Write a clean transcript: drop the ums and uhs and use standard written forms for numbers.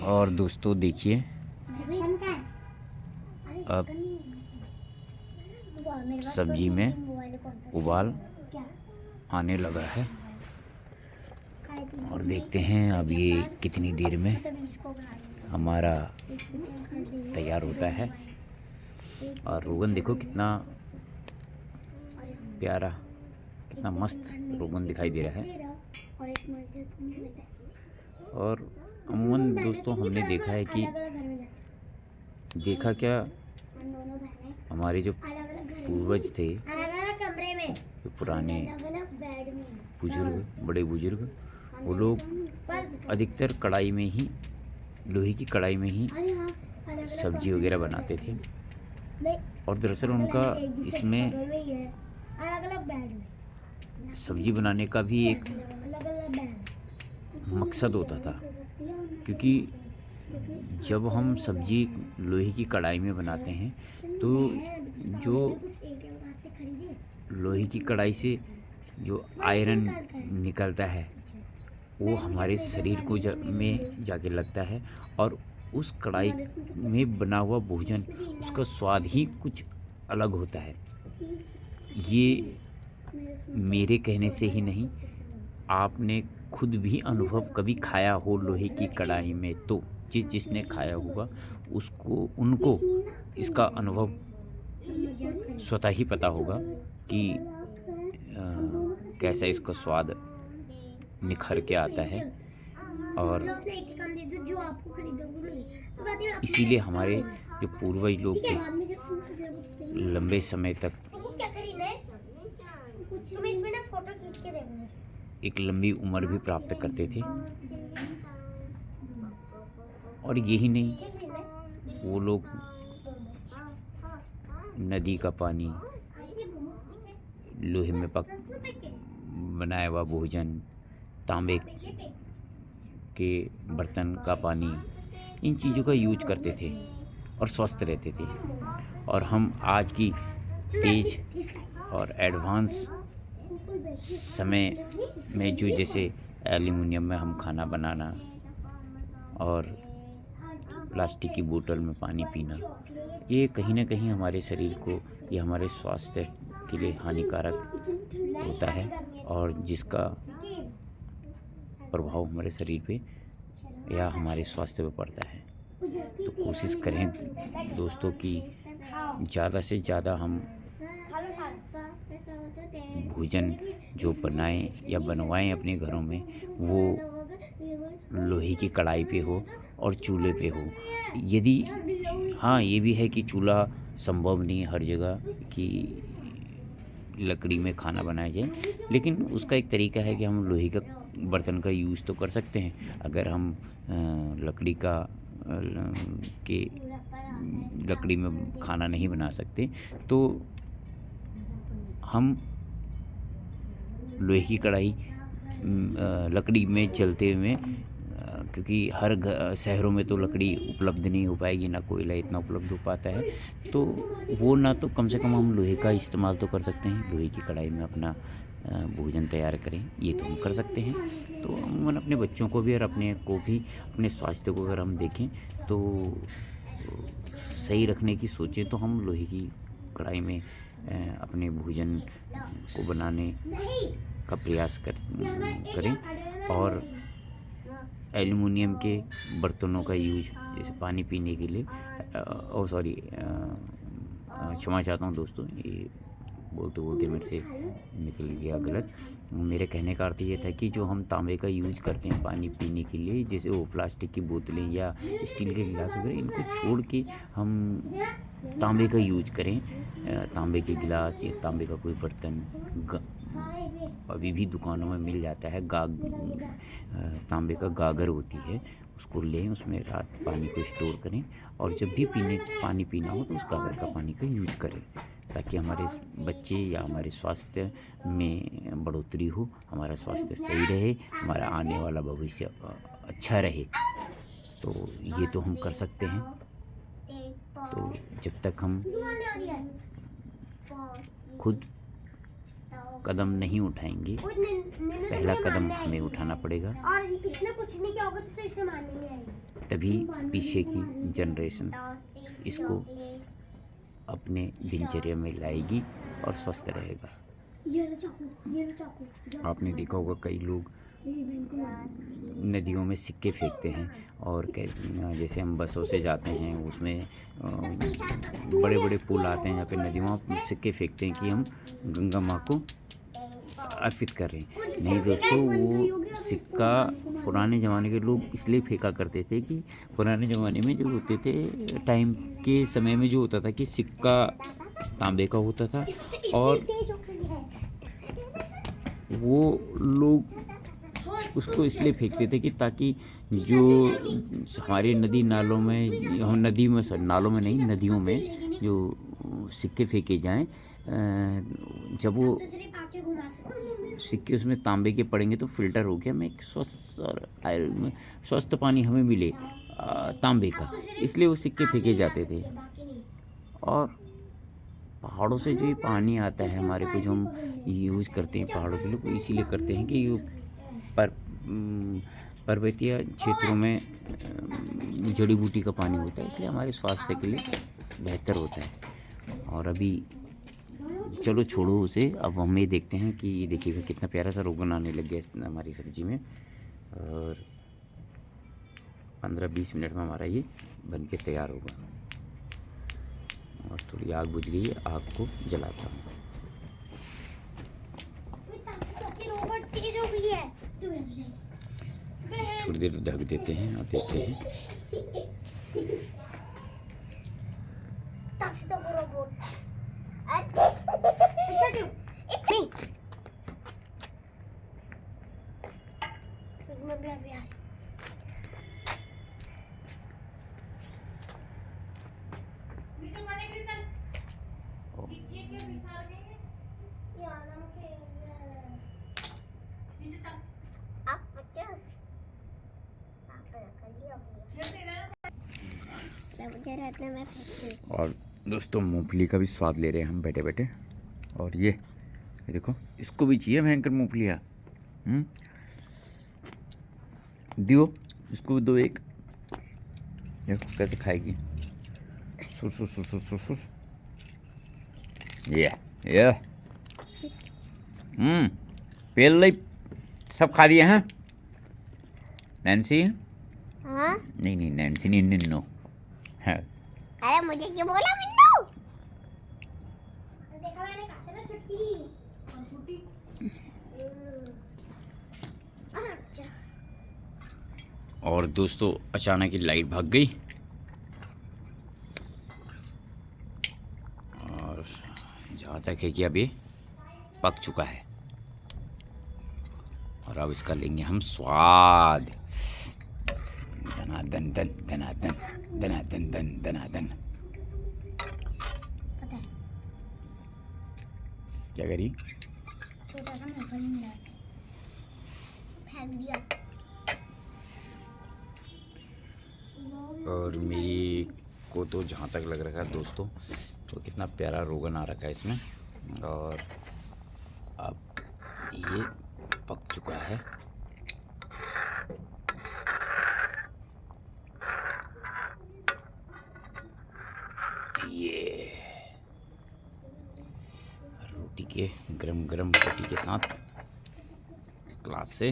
और दोस्तों देखिए, अब सब्जी में उबाल आने लगा है और देखते हैं अब ये कितनी देर में हमारा तैयार होता है। और रोगन देखो कितना प्यारा, कितना मस्त रोगन दिखाई दे रहा है। और अमूमन दोस्तों हमने देखा है कि देखा क्या, हमारे जो पूर्वज थे, जो पुराने बुजुर्ग, बड़े बुजुर्ग, वो लोग अधिकतर कढ़ाई में ही, लोहे की कढ़ाई में ही सब्जी वगैरह बनाते थे। और दरअसल उनका इसमें सब्जी बनाने का भी एक मकसद होता था, क्योंकि जब हम सब्जी लोहे की कढ़ाई में बनाते हैं तो जो लोहे की कढ़ाई से जो आयरन निकलता है वो हमारे शरीर को में जाके लगता है, और उस कढ़ाई में बना हुआ भोजन, उसका स्वाद ही कुछ अलग होता है। ये मेरे कहने से ही नहीं, आपने खुद भी अनुभव कभी खाया हो लोहे की कढ़ाई में तो जिसने खाया होगा उनको इसका अनुभव स्वतः ही पता होगा कि कैसा इसका स्वाद निखर के आता है। और इसीलिए हमारे जो पूर्वज लोग थे लंबे समय तक एक लंबी उम्र भी प्राप्त करते थे। और यही नहीं, वो लोग नदी का पानी, लोहे में बनाया हुआ भोजन, तांबे के बर्तन का पानी, इन चीज़ों का यूज करते थे और स्वस्थ रहते थे। और हम आज की तेज और एडवांस समय में जो जैसे एल्युमिनियम में हम खाना बनाना और प्लास्टिक की बोतल में पानी पीना, ये कहीं ना कहीं हमारे शरीर को या हमारे स्वास्थ्य के लिए हानिकारक होता है, और जिसका प्रभाव हमारे शरीर पे या हमारे स्वास्थ्य पे पड़ता है। तो कोशिश करें दोस्तों कि ज़्यादा से ज़्यादा हम भोजन जो बनाएं या बनवाएं अपने घरों में, वो लोहे की कढ़ाई पे हो और चूल्हे पे हो। यदि हाँ, ये भी है कि चूल्हा संभव नहीं हर जगह कि लकड़ी में खाना बनाया जाए, लेकिन उसका एक तरीका है कि हम लोहे का बर्तन का यूज़ तो कर सकते हैं। अगर हम लकड़ी में खाना नहीं बना सकते तो हम लोहे की कढ़ाई लकड़ी में चलते हुए, क्योंकि हर शहरों में तो लकड़ी उपलब्ध नहीं हो पाएगी, ना कोयला इतना उपलब्ध हो पाता है, तो वो ना तो कम से कम हम लोहे का इस्तेमाल तो कर सकते हैं, लोहे की कढ़ाई में अपना भोजन तैयार करें, ये तो हम कर सकते हैं। तो हम अपने बच्चों को भी और अपने को भी, अपने स्वास्थ्य को अगर हम देखें तो सही रखने की सोचें तो हम लोहे की कढ़ाई में अपने भोजन को बनाने का प्रयास करें। और एल्युमिनियम के बर्तनों का यूज जैसे पानी पीने के लिए, क्षमा चाहता हूँ दोस्तों, ये बोलते बोलते मेरे से निकल गया गलत। मेरे कहने का अर्थ ये था कि जो हम तांबे का यूज करते हैं पानी पीने के लिए, जैसे वो प्लास्टिक की बोतलें या स्टील के गिलास वगैरह, इनको छोड़ के हम तांबे का यूज करें। तांबे के गिलास या तांबे का कोई बर्तन अभी भी दुकानों में मिल जाता है। तांबे का गागर होती है, उसको लें, उसमें रात पानी को स्टोर करें, और जब भी पानी पीना हो तो उस गागर का पानी का यूज करें, ताकि हमारे बच्चे या हमारे स्वास्थ्य में बढ़ोतरी हो, हमारा स्वास्थ्य सही रहे, हमारा आने वाला भविष्य अच्छा रहे। तो ये तो हम कर सकते हैं। तो जब तक हम खुद कदम नहीं उठाएंगे, पहला कदम हमें उठाना पड़ेगा। और इसने कुछ नहीं किया होगा तो इसे मारने नहीं आएगी। तभी पीछे की जनरेशन इसको अपने दिनचर्या में लाएगी और स्वस्थ रहेगा। आपने देखा होगा कई लोग नदियों में सिक्के फेंकते हैं और जैसे हम बसों से जाते हैं उसमें बड़े बड़े पुल आते हैं जहाँ पे नदियों में सिक्के फेंकते हैं कि हम गंगा माँ को अर्पित कर रहे हैं। नहीं दोस्तों, वो सिक्का पुराने ज़माने के लोग इसलिए फेंका करते थे कि पुराने ज़माने में जो होते थे टाइम के समय में जो होता था कि सिक्का तांबे का होता था और वो लोग उसको इसलिए फेंकते थे कि ताकि जो हमारे नदी नालों में, हम नदी में नालों में नहीं नदियों में जो सिक्के फेंके जाएं, जब वो सिक्के उसमें तांबे के पड़ेंगे तो फिल्टर हो के हमें एक स्वस्थ और स्वस्थ पानी हमें मिले तांबे का, इसलिए वो सिक्के फेंके जाते थे। और पहाड़ों से जो ये पानी आता है हमारे को, जो हम यूज़ करते हैं पहाड़ों के लोग इसीलिए करते हैं कि पर्वतीय क्षेत्रों में जड़ी बूटी का पानी होता है, इसलिए हमारे स्वास्थ्य के लिए बेहतर होता है। और अभी चलो छोड़ो उसे, अब हम ये देखते हैं कि ये देखिएगा कितना प्यारा सा रोगन आने लग गया हमारी सब्जी में। और 15-20 मिनट में हमारा ये बन के तैयार होगा। और थोड़ी आग बुझ गई है, आग को जलाता हूँ। थोड़ी देर ढक देते हैं और देखते हैं। और दोस्तों मूंगफली का भी स्वाद ले रहे हैं हम बैठे बैठे। और ये देखो, इसको भी चाहिए भयंकर मूंगफलियाँ। दियो इसको भी दो एक, देखो कैसे खाएगी। सुर सुर सुर सुर सुर सुर। ये पहले सब खा दिए हैं नैन्सी। हाँ? नहीं नैन्सी नहीं, निन्नो है। अरे मुझे क्यों बोला मिन्नू? देखा मैंने कहा था ना छुट्टी। और दोस्तों अचानक ही लाइट भाग गई और जहाँ तक है कि अब ये पक चुका है और अब इसका लेंगे हम स्वाद। धनाधन धन धनाधन धनाधन धन धनाधन। क्या करी? छोटा सा मूंगफली मिला फेंक दिया। और मेरी को तो जहाँ तक लग रहा है दोस्तों, तो कितना प्यारा रोगन आ रखा है इसमें। और अब ये पक चुका है। ये रोटी के गरम गरम रोटी के साथ ग्लास से